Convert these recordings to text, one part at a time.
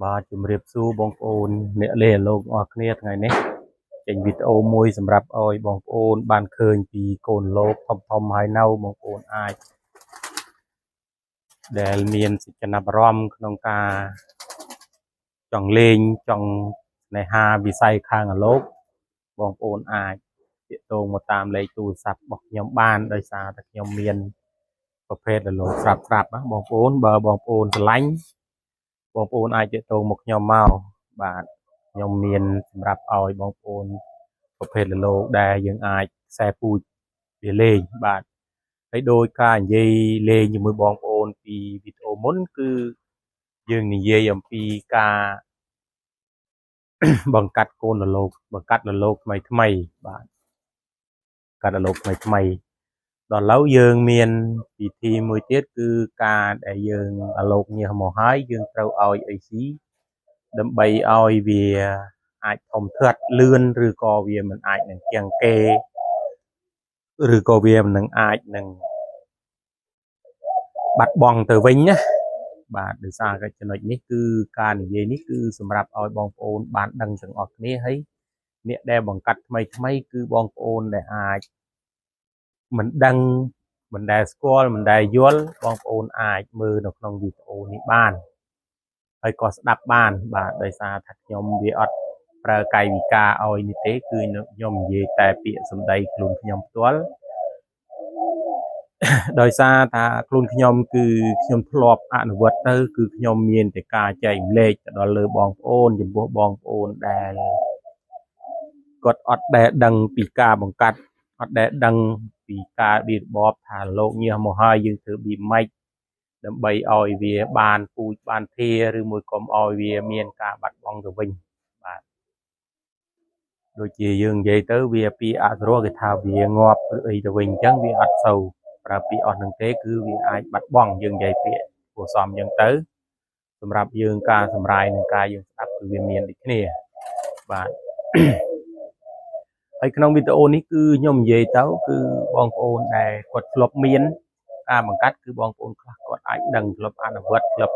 បាទជំរាបសួរបងប្អូនអ្នកលេលោកអរគ្នាថ្ងៃនេះចេញវីដេអូមួយសម្រាប់ឲ្យបងប្អូនបានឃើញពីកូនលោកធំហើយនៅបងប្អូនអាចដែលមានសេចក្ដីអារម្មណ៍ក្នុងការចង់លេងចង់ស្នេហាវិស័យខាងលោកបងប្អូនអាចទាក់ទងមកតាមលេខទូរស័ព្ទរបស់ខ្ញុំបានដោយសារតែខ្ញុំមានប្រភេទលោកស្រាប់ណាបងប្អូនបើបងប្អូនស្រឡាញ់បងប្អូនអាចទាក់ទងមកខ្ញុំមកបាទខ្ញុំមានសម្រាប់ឲ្យបងប្អូនប្រភេទលោកដែលយើងអាចខ្សែពូជវាលេងបាទហើយដោយការនិយាយលេងជាមួយបងប្អូនពីវីដេអូមុនគឺយើងនិយាយអំពីការបង្កាត់កូនលោកបង្កាត់លោកថ្មីបាទកាត់លោកថ្មីដល់ឥឡូវយើងមានពិធីមួយទៀតគឺការដែលយើងលោកញើសមកហើយយើងត្រូវឲ្យអីស៊ីដើម្បីឲ្យវាអាចធំធាត់លឿនឬក៏វាមិនអាចនឹងជាងគេឬក៏វាមិនអាចនឹងបាត់បង់ទៅវិញណាបាទដោយសារតែចំណុចនេះគឺការនិយាយនេះគឺសម្រាប់ឲ្យបងប្អូនបានដឹងទាំងអស់គ្នាហើយអ្នកដែលបង្កាត់ថ្មីគឺបងប្អូនដែលអាចមិនដឹងមិនដែលស្គាល់មិនដែលយល់បងប្អូនអាចមើលនៅក្នុងវីដេអូនេះបានហើយក៏ស្ដាប់បានបាទដោយសារថាខ្ញុំវាអត់ប្រើកាយវិការឲ្យនេះទេគឺខ្ញុំនិយាយតែពាក្យសម្ដីខ្លួនខ្ញុំផ្ទាល់ដោយសារថាខ្លួនខ្ញុំគឺខ្ញុំធ្លាប់អនុវត្តទៅគឺខ្ញុំមានតែការចែករំលែកទៅដល់លើបងប្អូនចំពោះបងប្អូនដែលគាត់អត់ដែលដឹងពីការបង្កាត់អត់ដែលដឹងពីការរបៀបថាលោកញើសមកហើយយើងធ្វើប៊ីម៉េចដើម្បីឲ្យវាបានពូជបានធាឬមួយកុំឲ្យវាមានការបាត់បង់ទៅវិញបាទដូចជាយើងនិយាយទៅវាពីអសុរគេថាវាងាប់ឬអីទៅវិញអញ្ចឹងវាអត់សូវប្រើពាក្យអស់នឹងទេគឺវាអាចបាត់បង់យើងនិយាយពាក្យគួរសមអញ្ចឹងទៅសម្រាប់យើងការសម្រាយនឹងការយើងស្ដាប់គឺវាមានដូចគ្នាបាទហើយក្នុងវីដេអូនេះគឺខ្ញុំនិយាយទៅគឺបងប្អូនដែលគាត់ធ្លាប់មានការបង្កាត់គឺបងប្អូនខ្លះគាត់អាចដឹងធ្លាប់អនុវត្តធ្លាប់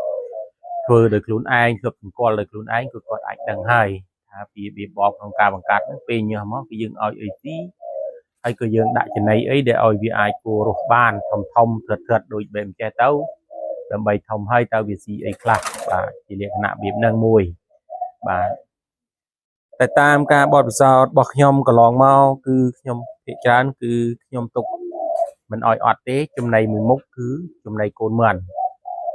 ធ្វើដោយខ្លួនឯងធ្លាប់សង្កល់ដោយខ្លួនឯងគឺគាត់អាចដឹងហើយថាពីរបបក្នុងការបង្កាត់ហ្នឹងពេលញើសមកគឺយើងឲ្យអីទីហើយក៏យើងដាក់ចំណីអីដែលឲ្យវាអាចគួររស់បានធំធឹតដូចបែបចេះទៅដើម្បីធំហើយទៅវាស៊ីអីខ្លះបាទជាលក្ខណៈរបៀបហ្នឹងមួយបាទតែតាមការបទពិសោធន៍របស់ខ្ញុំកន្លងមកគឺខ្ញុំភាគច្រើនគឺខ្ញុំទុកមិនអោយអត់ទេចំណីមួយមុខគឺចំណីកូនមឿន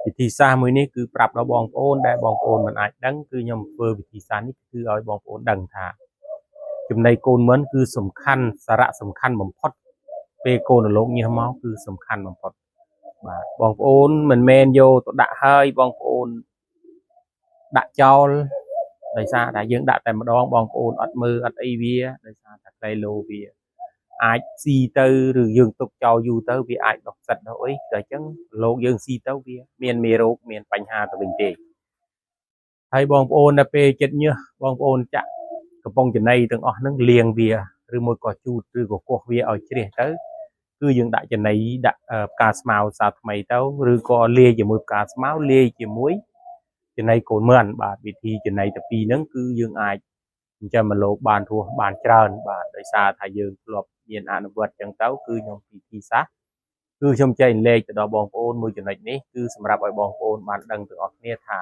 វិធីសាស្ត្រមួយនេះគឺប្រាប់ដល់បងប្អូនដែលបងប្អូនមិនអាចដឹងគឺខ្ញុំធ្វើវិធីសាស្ត្រនេះគឺឲ្យបងប្អូនដឹងថាចំណីកូនមឿនគឺសំខាន់សារៈសំខាន់បំផុតពេលកូនលោកញើសមកគឺសំខាន់បំផុតបាទបងប្អូនមិនមែនយកទៅដាក់ហើយបងប្អូនដាក់ចោលដោយសារតែយើងដាក់តែម្ដងបងប្អូនអត់មើលអត់អីវាដោយសារតែក្លែឡូវាអាចស៊ីទៅឬយើងទុកចោលយូរទៅវាអាចដុះផ្សិតដុះអីតែអញ្ចឹងលោកយើងស៊ីទៅវាមានមេរោគមានបញ្ហាទៅវិញទេហើយបងប្អូនដល់ពេលចិត្តញើសបងប្អូនចាក់កំប៉ុងចំណីទាំងអស់ហ្នឹងលាងវាឬមួយក៏ជូតឬក៏កោសវាឲ្យជ្រះទៅគឺយើងដាក់ចំណីដាក់ផ្កាស្មៅសាថ្មីទៅឬក៏លាយជាមួយផ្កាស្មៅលាយជាមួយចំណីកូនមឿនបាទវិធីចំណីទៅពីរហ្នឹងគឺយើងអាចចិញ្ចឹមមកលោកបានរស់បានច្រើនបាទដោយសារថាយើងធ្លាប់មានអនុវត្តចឹងទៅគឺខ្ញុំវិធីសាស្ត្រគឺខ្ញុំចែកលេខទៅដល់បងប្អូនមួយចំណុចនេះគឺសម្រាប់ឲ្យបងប្អូនបានដឹងទាំងអស់គ្នាថា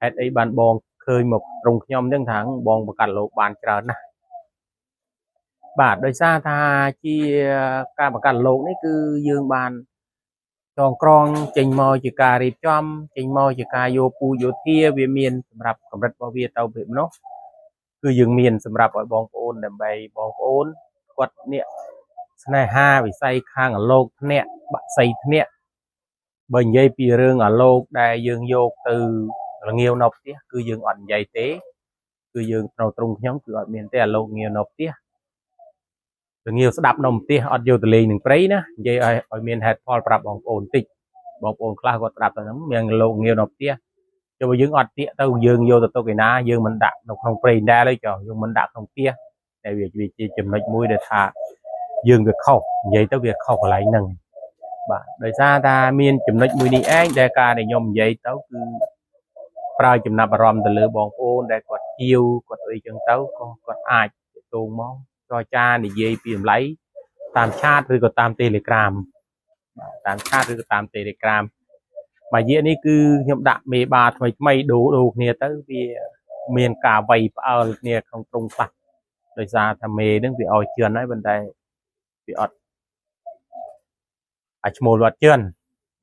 ហេតុអីបានបងឃើញមកត្រង់ខ្ញុំហ្នឹងថាបងបង្កាត់លោកបានច្រើនណាស់បាទដោយសារថាជាការបង្កាត់លោកនេះគឺយើងបានចងក្រងចេញមកជាការរៀបចំចេញមកជាការយកពូយោធាវាមានសម្រាប់កម្រិតរបស់វាទៅពេលនោះគឺយើងមានសម្រាប់ឲ្យបងប្អូនដើម្បីបងប្អូនគាត់អ្នកស្នេហាវិស័យខាងអាលោកធ្នាក់បាក់សីធ្នាក់បើនិយាយពីរឿងអាលោកដែលយើងយកទៅរងាវនៅផ្ទះគឺយើងអត់និយាយទេគឺយើងត្រូវត្រង់ខ្ញុំគឺអត់មានទេអាលោកងាវនៅផ្ទះរងាវស្ដាប់នៅផ្ទះអត់យកទៅលេងនឹងព្រៃណានិយាយឲ្យមានហេតុផលប្រាប់បងប្អូនតិចបងប្អូនខ្លះគាត់ស្ដាប់ទៅហ្នឹងមានលោកងាវនៅផ្ទះចុះបើយើងអត់ទាក់ទៅយើងយកទៅទុកឯណាយើងមិនដាក់នៅក្នុងព្រៃដែរទេចុះយើងមិនដាក់ក្នុងផ្ទះតែវាជាចំណុចមួយដែលថាយើងវាខុសនិយាយទៅវាខុសកន្លែងហ្នឹងបាទដោយសារថាមានចំណុចមួយនេះឯងដែលការដែលខ្ញុំនិយាយទៅគឺ ប្រើចំណាប់អារម្មណ៍ទៅលើបងប្អូនដែលគាត់ជាវគាត់អីចឹងទៅក៏គាត់អាចទូងមកចរចានិយាយពីតម្លៃតាមឆាតឬក៏តាម Telegram តាមឆាតឬក៏តាម Telegram មួយរយៈនេះគឺខ្ញុំដាក់មេបាថ្មីដូរគ្នាទៅវាមានការវាយផ្អើលគ្នាក្នុងត្រង់ខ្លះដោយសារថាមេហ្នឹងវាឲ្យជឿនហើយប៉ុន្តែវាអត់អាចឈ្មោះវាអត់ជឿន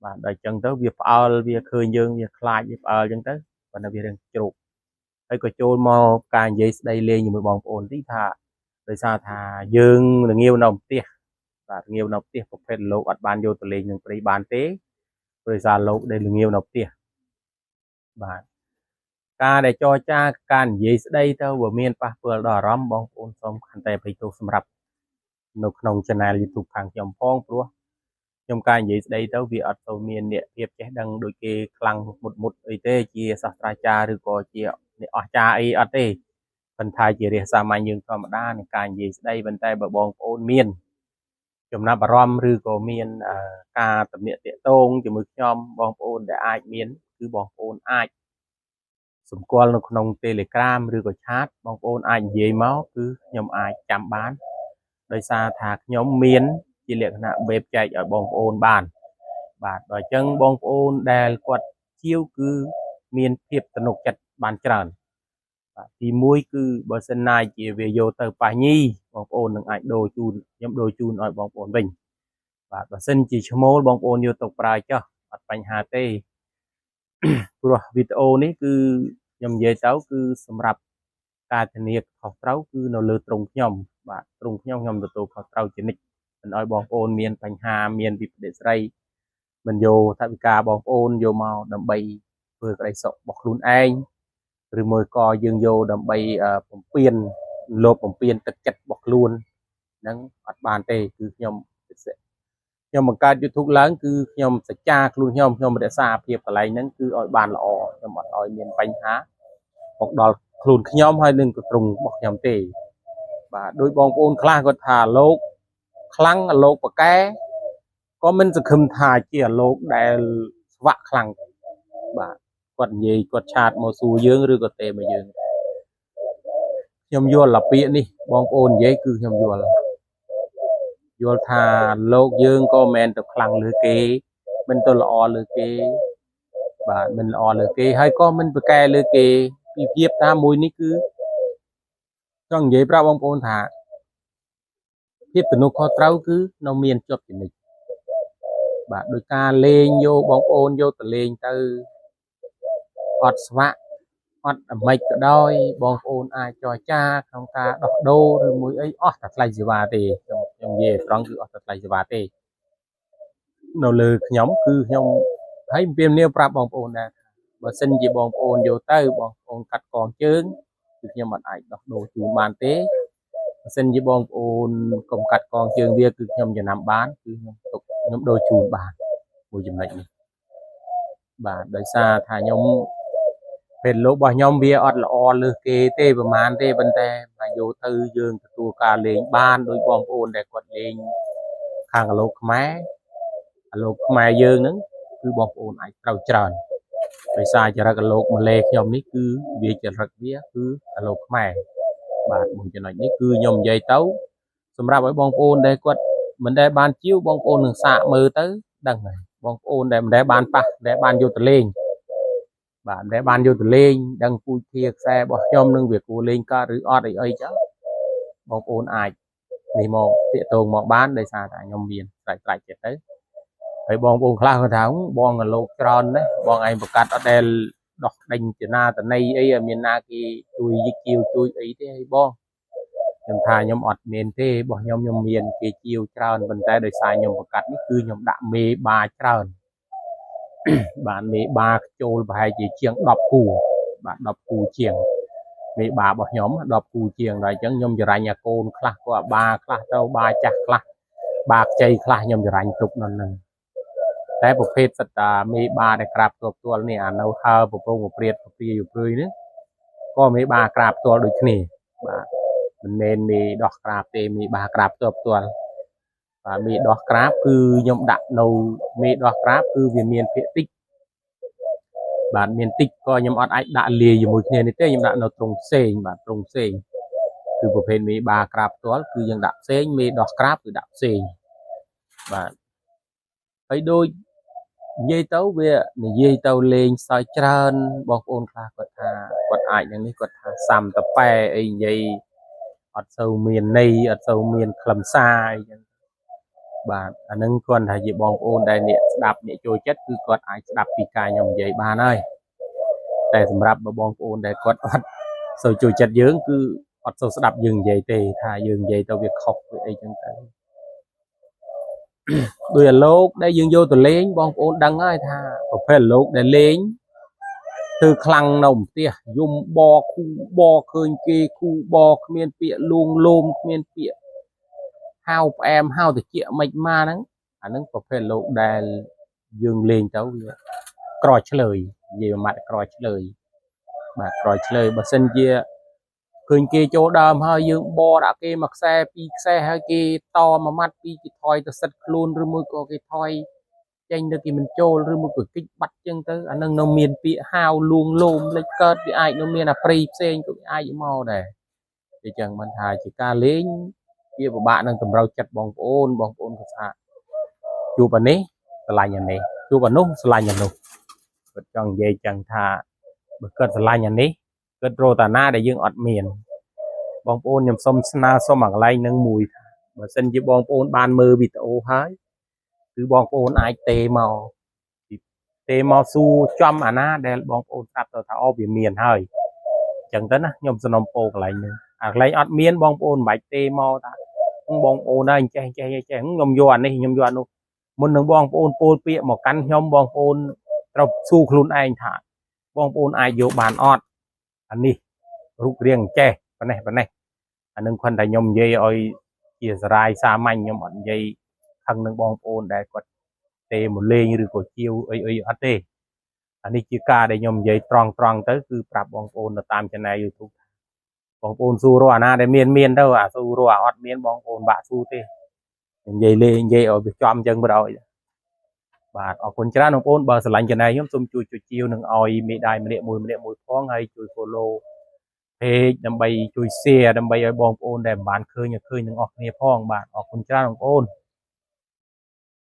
បាទដល់ចឹងទៅវាផ្អើលវាឃើញយើងវាខ្លាចវាផ្អើលចឹងទៅប៉ុន្តែវារឿងជ្រូកហើយក៏ចូលមកការនិយាយស្ដីលេងជាមួយបងប្អូនទីថាដោយសារថាយើងរងាវនៅផ្ទះបាទរងាវនៅផ្ទះប្រភេទលោកអត់បានយកទៅលេងនឹងព្រៃបានទេដោយសារលោកដែលរងាវនៅផ្ទះបាទការដែលចរចាការនិយាយស្ដីទៅបើមានប៉ះពាល់ដល់អារម្មណ៍បងប្អូនសូមខន្តីអភ័យទោសសម្រាប់នៅក្នុង channel YouTube ខាងខ្ញុំផងព្រោះខ្ញុំការនិយាយស្ដីទៅវាអត់ទៅមានអ្នកភាពចេះដឹងដូចគេខ្លាំងមុតអីទេជាសាស្ត្រាចារ្យឬក៏ជាអ្នកអស្ចារ្យអីអត់ទេប៉ុន្តែជារាសសាមញ្ញយើងធម្មតានៃការនិយាយស្ដីប៉ុន្តែបើបងប្អូនមានចំណាប់អារម្មណ៍ឬក៏មានការទំនាក់ទាក់ទងជាមួយខ្ញុំបងប្អូនដែលអាចមានគឺបងប្អូនអាចសម្គាល់នៅក្នុង Telegram ឬក៏ chat បងប្អូនអាចនិយាយមកគឺខ្ញុំអាចចាំបានដោយសារថាខ្ញុំមានជាលក្ខណៈវេបចែកឲ្យបងប្អូនបានបាទដល់អញ្ចឹងបងប្អូនដែលគាត់ជាវគឺមានភាពទំនុកចិត្តបានច្រើនបាទទី1គឺបើសិនណាជាវាយកទៅប៉ះញីបងប្អូននឹងអាចដូរជូនខ្ញុំដូរជូនឲ្យបងប្អូនវិញបាទបើសិនជាឈ្មោលបងប្អូនយកទៅប្រើចុះអត់បញ្ហាទេព្រោះវីដេអូនេះគឺខ្ញុំនិយាយទៅគឺសម្រាប់ការធានាខុសត្រូវគឺនៅលើត្រង់ខ្ញុំបាទត្រង់ខ្ញុំទទួលខុសត្រូវជានិច្ចមិនឲ្យបងប្អូនមានបញ្ហាមានវិប្បដិស្រីមិនយកថវិកាបងប្អូនយកមកដើម្បីធ្វើក្តីសុខរបស់ខ្លួនឯងឬមួយក៏យើងយកដើម្បីបំពេញលោកបំពេញទឹកចិត្តរបស់ខ្លួនហ្នឹងអត់បានទេគឺខ្ញុំបង្កើត YouTube ឡើងគឺខ្ញុំសច្ចាខ្លួនខ្ញុំរក្សាភាពកន្លែងហ្នឹងគឺឲ្យបានល្អខ្ញុំអត់ឲ្យមានបញ្ហាមកដល់ខ្លួនខ្ញុំហើយនឹងត្រង់របស់ខ្ញុំទេបាទដោយបងប្អូនខ្លះគាត់ថាលោកខ្លាំងលោកប៉កែក៏មិនសង្ឃឹមថាជាលោកដែលស្វាក់ខ្លាំងបាទគាត់និយាយគាត់ឆាតមកសួរយើងឬក៏ទេមកយើងខ្ញុំយល់ឡាពាក្យនេះបងប្អូននិយាយគឺខ្ញុំយល់ថាលោកយើងក៏មិនទៅខ្លាំងលើគេមិនទៅល្អលើគេបាទមិនល្អលើគេហើយក៏មិនប្រកែលើគេពីភាពថាមួយនេះគឺចង់និយាយប្រាប់បងប្អូនថាភាពទំនុកខុសត្រូវគឺនៅមានជាប់ជានិច្ចបាទដោយការលេងយកបងប្អូនយកទៅលេងទៅអត់ស្វាក់អត់អាម៉េចក៏ដោយបងប្អូនអាចចរចាក្នុងការដោះដូរឬមួយអីអស់តែថ្លៃសេវាទេខ្ញុំនិយាយត្រង់គឺអស់តែថ្លៃសេវាទេនៅលើខ្ញុំគឺខ្ញុំហើយពៀមនាវប្រាប់បងប្អូនដែរបើសិនជាបងប្អូនយកទៅបងប្អូនកាត់កងជើងគឺខ្ញុំអត់អាចដោះដូរជូនបានទេបើសិនជាបងប្អូនកុំកាត់កងជើងវាគឺខ្ញុំចំណាំបានគឺខ្ញុំដូរជូនបានមួយចំណុចនេះបាទដោយសារថាខ្ញុំពេលលោករបស់ខ្ញុំវាអត់ល្អលើសគេទេប្រហែលទេប៉ុន្តែមកយកទៅយើងទទួលការលេងបានដោយបងប្អូនដែលគាត់លេងខាងលោកខ្មែរលោកខ្មែរយើងហ្នឹងគឺបងប្អូនអាចត្រូវច្រើនដោយសារចរិតលោកម៉ាឡេខ្ញុំនេះគឺវាចរិតវាគឺលោកខ្មែរបាទមួយចំណុចនេះគឺខ្ញុំនិយាយទៅសម្រាប់ឲ្យបងប្អូនដែលគាត់មិនដែលបានជាវបងប្អូននឹងសាកមើលទៅដឹងហើយបងប្អូនដែលមិនដែលបានប៉ះដែលបានយកទៅលេងបាទមិនដែលបានយកទៅលេងដឹងពូជធាខ្សែរបស់ខ្ញុំនឹងវាគួរលេងកើតឬអត់អីចឹងបងប្អូនអាចនេះមកតាកតងមកបានដោយសារតែខ្ញុំមានស្រេចចិត្តទៅហើយបងប្អូនខ្លះគាត់ថាបងលោកច្រើនណាស់បងឯងប្រកាសអត់ដែលដោះដេញចនាតន័យអីមានណាគេជួយយិចជាវជួយអីទេហើយបងខ្ញុំថាខ្ញុំអត់មានទេរបស់ខ្ញុំមានគេជាវច្រើនប៉ុន្តែដោយសារខ្ញុំប្រកាសនេះគឺខ្ញុំដាក់មេបាច្រើនបានមេបាចូលប្រហែលជាជាង10គូបាទ10គូជាងមេបារបស់ខ្ញុំ10គូជាងដល់អញ្ចឹងខ្ញុំចរាញ់អាកូនខ្លះក៏បាខ្លះទៅបាចាស់ខ្លះបាខ្ចីខ្លះខ្ញុំចរាញ់ទុកនៅនឹងតែប្រភេទសិតតាមេបាដែលក្រាបផ្ទាល់នេះអានៅហើប្រពងប្រព្រាតប្រព្រាយព្រឿយនេះក៏មេបាក្រាបផ្ទាល់ដូចគ្នាបាទមិនមែនមេដោះក្រាបទេមេបាក្រាបផ្ទាល់បាទមេដោះក្រាបគឺខ្ញុំដាក់នៅមេដោះក្រាបគឺវាមានភាគតិច bạn miền tích coi nhầm ọt ai đã lìa như mùi kia này thế nhưng đã nó trùng xên bạn trùng xênคือประเภทมีบากราบตัวคือยังดับเซ็งมีดอกกราบคือดับเซ็งbạn ហើយដូចនិយាយទៅវានិយាយទៅលេងសើចច្រើនបងប្អូនខ្លះគាត់ថាគាត់អាចយ៉ាងនេះគាត់ថាសាំតប៉ែអីនិយាយអត់សូវមានន័យអត់សូវមានខ្លឹមសារអីចឹងបាទអានឹងគាត់ថាជាបងប្អូនដែលអ្នកស្ដាប់អ្នកចូលចិត្តគឺគាត់អាចស្ដាប់ពីការខ្ញុំនិយាយបានហើយតែសម្រាប់បងប្អូនដែលគាត់អត់សូវចូលចិត្តយើងគឺអត់សូវស្ដាប់យើងនិយាយទេថាយើងនិយាយទៅវាខុសវាអីចឹងទៅដោយអាលោកដែលយើងយកទៅលេងបងប្អូនដឹងហើយថាប្រភេទអាលោកដែលលេងគឺខ្លាំងនៅផ្ទះយំបគូបឃើញគេគូបគ្មានពាក្យលួងលោមគ្មានពាក្យហៅផ្អែមហៅតិចមិនមកហ្នឹងអាហ្នឹងប្រភេទលោកដែលយើងលេងទៅវាក្រឆ្លើយនិយាយមួយម៉ាត់ក្រឆ្លើយបាទក្រឆ្លើយបើសិនជាឃើញគេចូលដើមហើយយើងបដាក់គេមកខ្សែពីរខ្សែហើយគេតមួយម៉ាត់ពីគេថយទៅសិតខ្លួនឬមួយក៏គេថយចេញទៅគេមិនចូលឬមួយក៏គិចបាត់ចឹងទៅអានឹងនៅមានពាក្យហាវលួងលោមលេចកើតវាអាចនៅមានអាព្រៃផ្សេងក៏វាអាចមកដែរអញ្ចឹងមិនថាជាការលេងវាពិបាកនឹងតម្រូវចិត្តបងប្អូនក៏ថាជួបអានេះឆ្លាញ់អានេះជួបអានោះឆ្លាញ់អានោះគាត់ចង់និយាយចឹងថាបើគាត់ឆ្លាញ់អានេះគាត់រកតាណាដែលយើងអត់មានបងប្អូនខ្ញុំសុំស្នើសុំអាកន្លែងនឹងមួយថាបើសិនជាបងប្អូនបានមើលវីដេអូហើយគឺបងប្អូនអាចទេមកសួរចំអាណាដែលបងប្អូនស្ដាប់ទៅថាអូវាមានហើយអញ្ចឹងទៅណាខ្ញុំសំណុំពោកន្លែងនេះអាកន្លែងអត់មានបងប្អូនមិនបាច់ទេមកថាបងប្អូនហើយចេះខ្ញុំយកអានេះខ្ញុំយកអានោះមុននឹងបងប្អូនពោលពាក្យមកកាន់ខ្ញុំបងប្អូនត្រូវសួរខ្លួនឯងថាបងប្អូនអាចយកបានអត់អានេះរូបរាងចេះប៉ុណ្ណេះអានឹងគាត់តែខ្ញុំនិយាយឲ្យជាសារាយសាមញ្ញខ្ញុំអត់និយាយខឹងនឹងបងប្អូនដែលគាត់ទេមកលេងឬក៏ជាវអីអត់ទេអានេះជាការដែលខ្ញុំនិយាយត្រង់ទៅគឺប្រាប់បងប្អូននៅតាម channel YouTube បងប្អូនសួររកអាណាដែលមានទៅអាសួររកអាអត់មានបងប្អូនបាក់សួរទេខ្ញុំនិយាយលេងនិយាយឲ្យវាចំចឹងទៅដល់បាទអរគុណច្រើនបងប្អូនបើស្រឡាញ់ channel ខ្ញុំសូមជួយចុចជាវនឹងឲ្យមេដាយម្នាក់មួយផងហើយជួយ follow page ដើម្បីជួយ share ដើម្បីឲ្យបងប្អូនដែលមិនបានឃើញនឹងអស់គ្នាផងបាទអរគុណច្រើនបងប្អូន